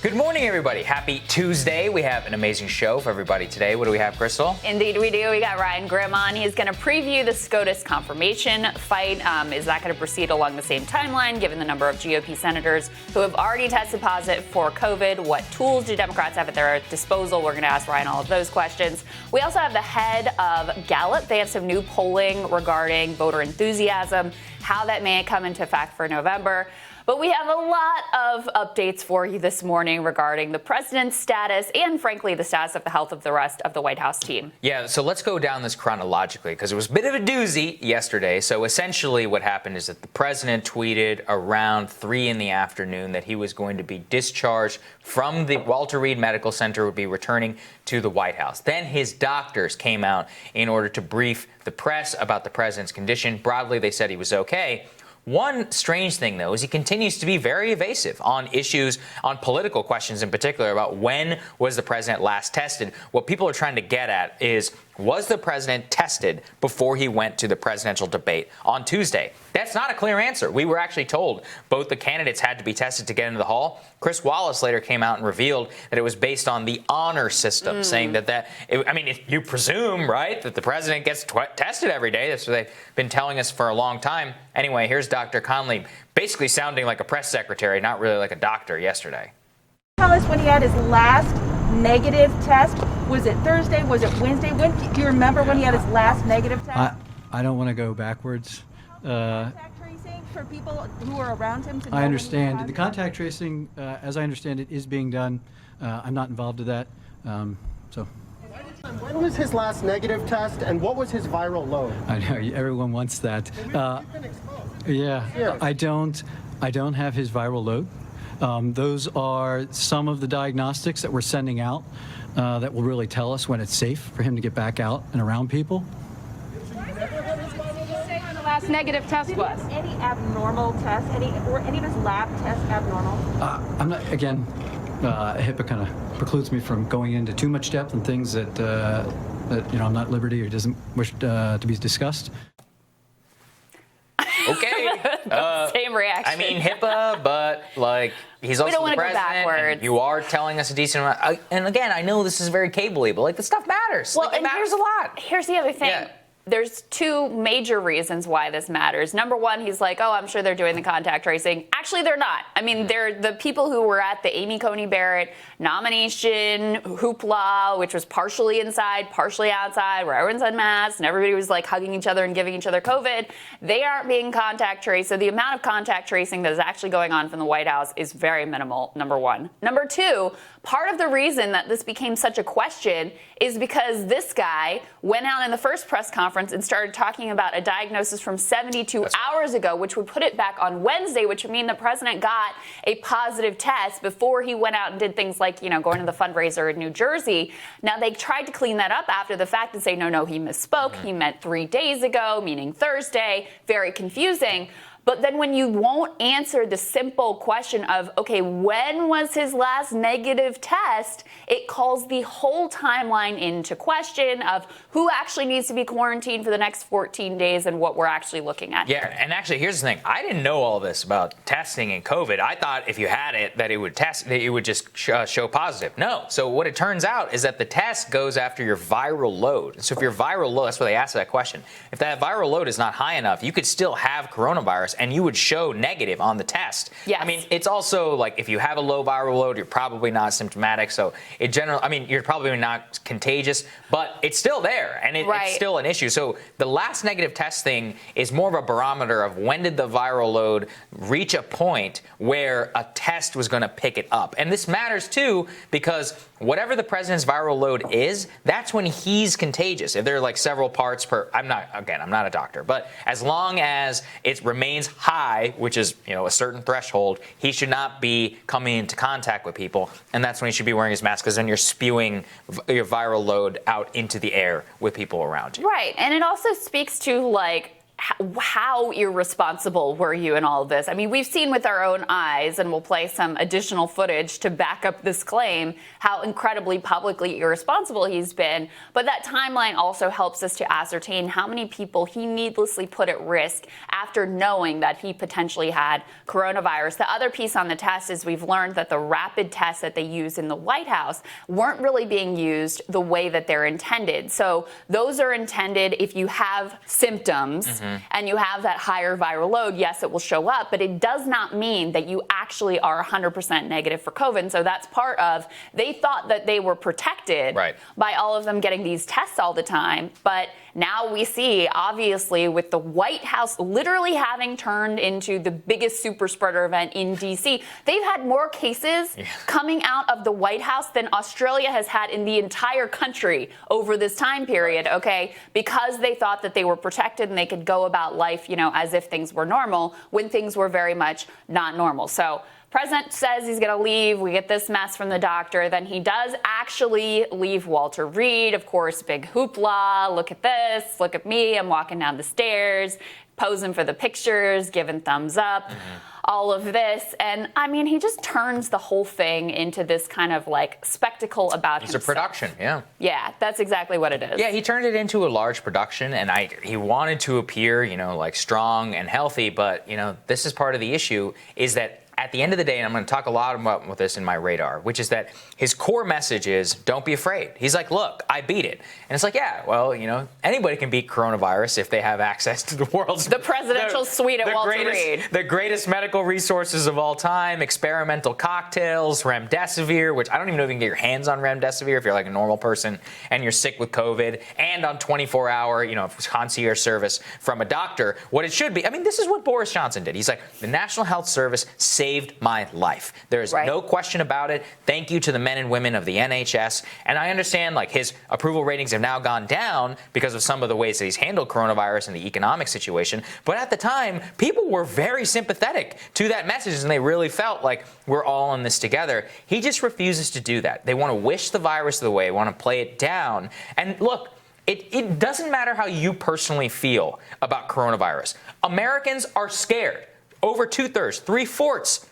Good morning, everybody. Happy Tuesday. We have an amazing show for everybody today. What do we have, Krystal? Indeed, we do. We got Ryan Grimm on. He's going to preview the SCOTUS confirmation fight. Is that going to proceed along the same timeline, given the number of GOP senators who have already tested positive for COVID? What tools do Democrats have at their disposal? We're going to ask Ryan all of those questions. We also have the head of Gallup. They have some new polling regarding voter enthusiasm, how that may come into effect for November. But we have a lot of updates for you this morning regarding the president's status and, frankly, the status of the health of the rest of the White House team. Yeah, so let's go down this chronologically because it was a bit of a doozy yesterday. So essentially what happened is that the president tweeted around 3 in the afternoon that he was going to be discharged from the Walter Reed Medical Center, would be returning to the White House. Then his doctors came out in order to brief the press about the president's condition. Broadly, they said he was okay. One strange thing, though, is he continues to be very evasive on issues, on political questions in particular, about when was the president last tested. What people are trying to get at is, was the president tested before he went to the presidential debate on Tuesday? That's not a clear answer. We were actually told both the candidates had to be tested to get into the hall. Chris Wallace later came out and revealed that it was based on the honor system, saying that if you presume, right, that the president gets tested every day. That's what they've been telling us for a long time. Anyway, here's Dr. Conley basically sounding like a press secretary, not really like a doctor yesterday. Tell us when he had his last negative test. Was it Thursday? Was it Wednesday? Do you remember when he had his last negative test? I don't want to go backwards. Contact tracing for people who are around him to know I when understand. he The has contact tracing, as I understand it, is being done. I'm not involved in that. So. When was his last negative test, and what was his viral load? I know everyone wants that. You've been exposed. Yeah, I don't have his viral load. Those are some of the diagnostics that we're sending out that will really tell us when it's safe for him to get back out and around people. When the last negative test was? Any abnormal tests? Were any of his lab tests abnormal? I'm not. Again, HIPAA kind of precludes me from going into too much depth and things that I'm not at liberty or doesn't wish to be discussed. Okay. Same reaction. I mean, HIPAA, but he's also the president. And you are telling us a decent amount. And again, I know this is very cable-y, but the stuff matters. Well, it matters a lot. Here's the other thing. Yeah. There's 2 major reasons why this matters. Number one, he's like, I'm sure they're doing the contact tracing. Actually, they're not. I mean, they're the people who were at the Amy Coney Barrett nomination hoopla, which was partially inside, partially outside, where everyone's unmasked and everybody was hugging each other and giving each other COVID. They aren't being contact traced. So the amount of contact tracing that is actually going on from the White House is very minimal, number one. Number 2, part of the reason that this became such a question is because this guy went out in the first press conference and started talking about a diagnosis from 72 hours ago, which would put it back on Wednesday, which would mean the president got a positive test before he went out and did things like, going to the fundraiser in New Jersey. Now, they tried to clean that up after the fact and say, no, he misspoke. He meant 3 days ago, meaning Thursday. Very confusing. But then when you won't answer the simple question of, okay, when was his last negative test, it calls the whole timeline into question of who actually needs to be quarantined for the next 14 days and what we're actually looking at. Yeah, and actually, here's the thing. I didn't know all this about testing and COVID. I thought if you had it, that it would just show positive. No. So what it turns out is that the test goes after your viral load. So if your viral load, that's why they asked that question. If that viral load is not high enough, you could still have coronavirus and you would show negative on the test. Yes. I mean, it's also if you have a low viral load, you're probably not symptomatic. So you're probably not contagious, but it's still there and it's still an issue. So the last negative test thing is more of a barometer of when did the viral load reach a point where a test was going to pick it up. And this matters too, because whatever the president's viral load is, that's when he's contagious. If there are several parts per, I'm not a doctor, but as long as it remains high, which is, a certain threshold, he should not be coming into contact with people. And that's when he should be wearing his mask, because then you're spewing your viral load out into the air with people around you. Right. And it also speaks to how irresponsible were you in all of this? I mean, we've seen with our own eyes, and we'll play some additional footage to back up this claim, how incredibly publicly irresponsible he's been. But that timeline also helps us to ascertain how many people he needlessly put at risk after knowing that he potentially had coronavirus. The other piece on the test is we've learned that the rapid tests that they use in the White House weren't really being used the way that they're intended. So those are intended if you have symptoms and you have that higher viral load, yes, it will show up, but it does not mean that you actually are 100% negative for COVID. And so that's part of, they thought that they were protected by all of them getting these tests all the time. But now we see, obviously, with the White House literally having turned into the biggest super spreader event in D.C., they've had more cases coming out of the White House than Australia has had in the entire country over this time period, okay? Because they thought that they were protected and they could go about life, you know, as if things were normal when things were very much not normal. So President says he's going to leave. We get this mess from the doctor. Then he does actually leave Walter Reed. Of course, big hoopla. Look at this. Look at me. I'm walking down the stairs, posing for the pictures, giving thumbs up, all of this. And I mean, he just turns the whole thing into this kind of like spectacle about himself. It's a production, yeah. Yeah, that's exactly what it is. Yeah, he turned it into a large production, and he wanted to appear, you know, like strong and healthy. But, you know, this is part of the issue, is that at the end of the day, and I'm going to talk a lot about this in my radar, which is that his core message is, don't be afraid. He's like, look, I beat it. And it's like, yeah, well, you know, anybody can beat coronavirus if they have access to the world's... The presidential suite at Walter Reed. The greatest medical resources of all time, experimental cocktails, remdesivir, which I don't even know if you can get your hands on remdesivir if you're like a normal person and you're sick with COVID, and on 24-hour, you know, concierge service from a doctor. What it should be, I mean, this is what Boris Johnson did. He's like, the National Health Service saved my life. There is no question about it. Thank you to the men and women of the NHS. And I understand, like, his approval ratings have now gone down because of some of the ways that he's handled coronavirus and the economic situation. But at the time, people were very sympathetic to that message, and they really felt like we're all in this together. He just refuses to do that. They want to wish the virus away, want to play it down. And look, it doesn't matter how you personally feel about coronavirus. Americans are scared. Over 2/3, 3/4,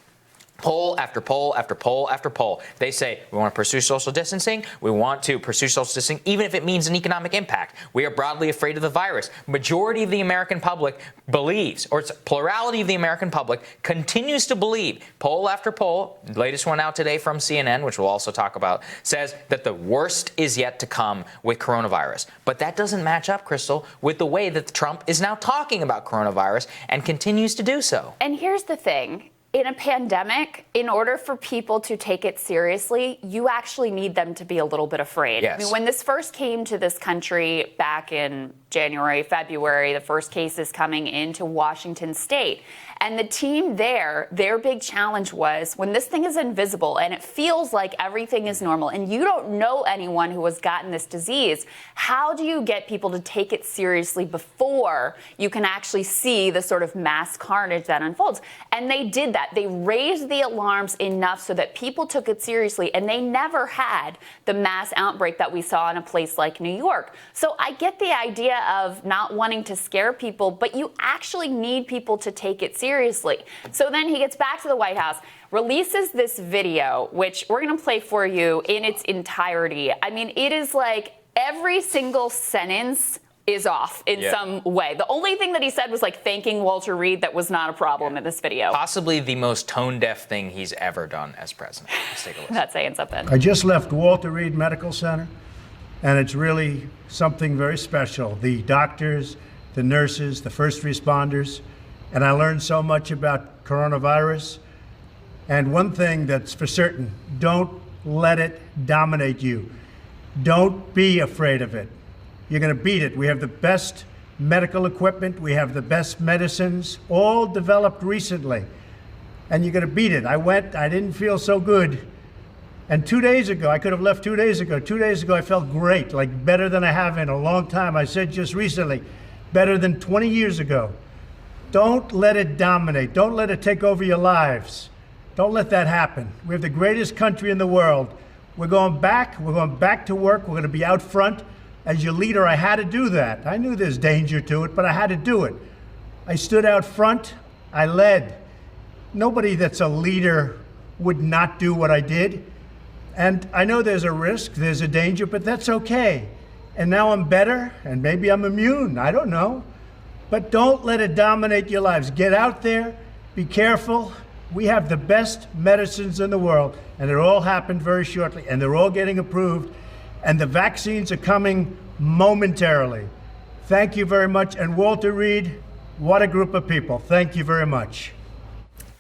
poll after poll after poll after poll. They say, we want to pursue social distancing. We want to pursue social distancing, even if it means an economic impact. We are broadly afraid of the virus. Majority of the American public believes, or it's plurality of the American public continues to believe, poll after poll, latest one out today from CNN, which we'll also talk about, says that the worst is yet to come with coronavirus. But that doesn't match up, Krystal, with the way that Trump is now talking about coronavirus and continues to do so. And here's the thing. In a pandemic, in order for people to take it seriously, you actually need them to be a little bit afraid. Yes. I mean, when this first came to this country back in January, February, the first cases coming into Washington state, and the team there, their big challenge was, when this thing is invisible and it feels like everything is normal and you don't know anyone who has gotten this disease, how do you get people to take it seriously before you can actually see the sort of mass carnage that unfolds? And they did that. They raised the alarms enough so that people took it seriously, and they never had the mass outbreak that we saw in a place like New York. So I get the idea of not wanting to scare people, but you actually need people to take it seriously. So then he gets back to the White House, releases this video, which we're going to play for you in its entirety. I mean, it is like every single sentence is off in some way. The only thing that he said was like thanking Walter Reed. That was not a problem in this video. Possibly the most tone-deaf thing he's ever done as president. Let's take a listen. That's saying something. I just left Walter Reed Medical Center, and it's really something very special. The doctors, the nurses, the first responders, and I learned so much about coronavirus. And one thing that's for certain, don't let it dominate you. Don't be afraid of it. You're going to beat it. We have the best medical equipment. We have the best medicines, all developed recently. And you're going to beat it. I didn't feel so good. And 2 days ago, I could have left 2 days ago. 2 days ago, I felt great, like better than I have in a long time. I said just recently, better than 20 years ago. Don't let it dominate. Don't let it take over your lives. Don't let that happen. We have the greatest country in the world. We're going back. We're going back to work. We're going to be out front. As your leader, I had to do that. I knew there's danger to it, but I had to do it. I stood out front. I led. Nobody that's a leader would not do what I did. And I know there's a risk, there's a danger, but that's okay. And now I'm better, and maybe I'm immune. I don't know. But don't let it dominate your lives. Get out there. Be careful. We have the best medicines in the world, and it all happened very shortly, and they're all getting approved, and the vaccines are coming momentarily. Thank you very much. And Walter Reed, what a group of people. Thank you very much.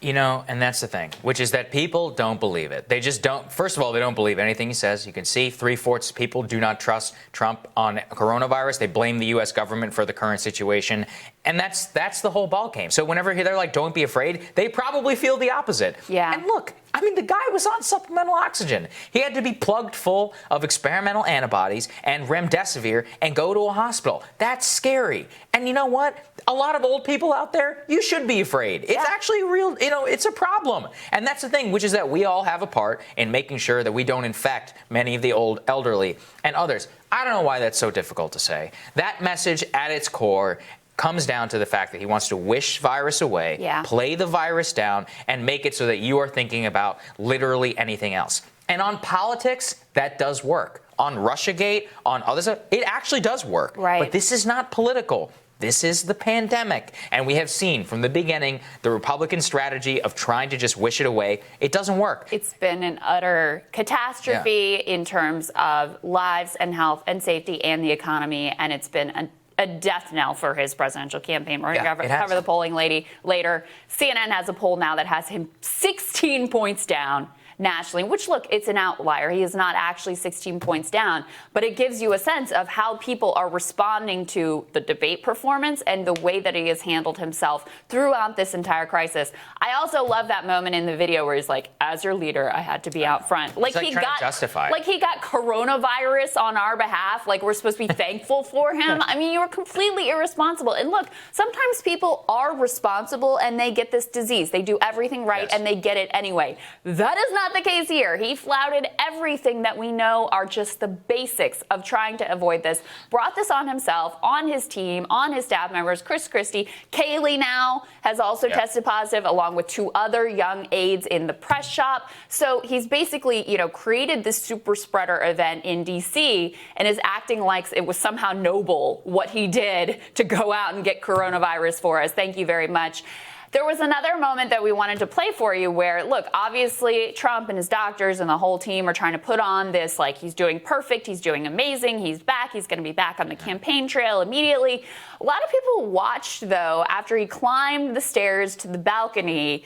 You know, and that's the thing, which is that people don't believe it. They just don't. First of all, they don't believe anything he says. You can see 3/4 of people do not trust Trump on coronavirus. They blame the U.S. government for the current situation. And that's the whole ballgame. So whenever they're like, don't be afraid, they probably feel the opposite. Yeah. And look, I mean, the guy was on supplemental oxygen. He had to be plugged full of experimental antibodies and remdesivir and go to a hospital. That's scary. And you know what? A lot of old people out there, you should be afraid. It's actually real, it's a problem. And that's the thing, which is that we all have a part in making sure that we don't infect many of the old elderly and others. I don't know why that's so difficult to say. That message at its core comes down to the fact that he wants to wish virus away, play the virus down, and make it so that you are thinking about literally anything else. And on politics, that does work. On Russiagate, on other stuff, it actually does work. Right. But this is not political. This is the pandemic. And we have seen from the beginning the Republican strategy of trying to just wish it away. It doesn't work. It's been an utter catastrophe in terms of lives and health and safety and the economy. And it's been a death knell for his presidential campaign. We're going to cover the polling later. CNN has a poll now that has him 16 points down nationally, which, look, it's an outlier. He is not actually 16 points down, but it gives you a sense of how people are responding to the debate performance and the way that he has handled himself throughout this entire crisis. I also love that moment in the video where he's like, as your leader, I had to be out front. Like he got justified. Like he got coronavirus on our behalf. Like we're supposed to be thankful for him. I mean, you were completely irresponsible. And look, sometimes people are responsible and they get this disease. They do everything right and they get it anyway. That is not the case here. He flouted everything that we know are just the basics of trying to avoid this. Brought this on himself, on his team, on his staff members. Chris Christie, Kaylee now has also tested positive, along with 2 other young aides in the press shop. So he's basically, created this super spreader event in D.C. and is acting like it was somehow noble what he did to go out and get coronavirus for us. Thank you very much. There was another moment that we wanted to play for you where, look, obviously Trump and his doctors and the whole team are trying to put on this, like, he's doing perfect, he's doing amazing, he's back, he's going to be back on the campaign trail immediately. A lot of people watched, though, after he climbed the stairs to the balcony.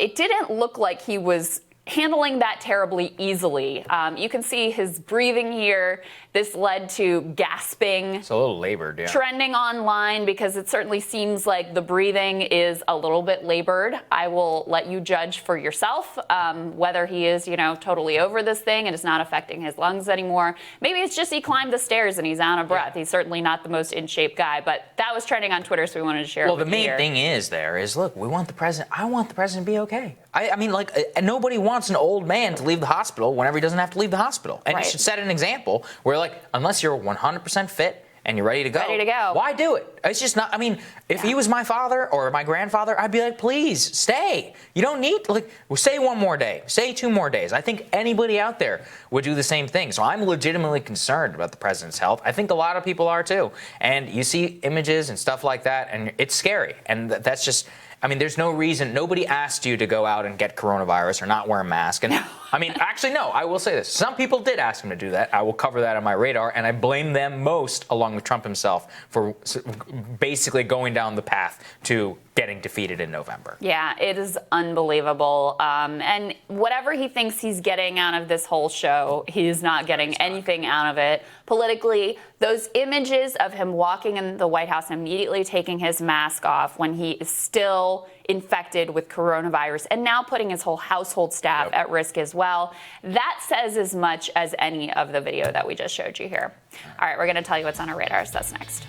It didn't look like he was handling that terribly easily. You can see his breathing here. This led to gasping. It's a little labored, trending online because it certainly seems like the breathing is a little bit labored. I will let you judge for yourself whether he is, totally over this thing and it's not affecting his lungs anymore. Maybe it's just he climbed the stairs and he's out of breath. He's certainly not the most in shape guy, but that was trending on Twitter, so we wanted to share it with you. Well, the main thing is look, we want the president. I want the president to be okay. I mean, nobody wants an old man to leave the hospital whenever he doesn't have to leave the hospital. And you should set an example where, unless you're 100% fit and you're ready to go, why do it? It's just not, if he was my father or my grandfather, I'd be like, please, stay. You don't need, say 1 more day, say 2 more days. I think anybody out there would do the same thing. So I'm legitimately concerned about the president's health. I think a lot of people are too. And you see images and stuff like that, and it's scary. And that's just... there's no reason. Nobody asked you to go out and get coronavirus or not wear a mask. And actually, no, I will say this. Some people did ask him to do that. I will cover that on my radar. And I blame them most, along with Trump himself, for basically going down the path to getting defeated in November. Yeah, it is unbelievable. And whatever he thinks he's getting out of this whole show, he's not getting anything out of it. Politically, those images of him walking in the White House and immediately taking his mask off when he is still infected with coronavirus and now putting his whole household staff at risk as well, that says as much as any of the video that we just showed you here. All right, we're going to tell you what's on our radars. That's next.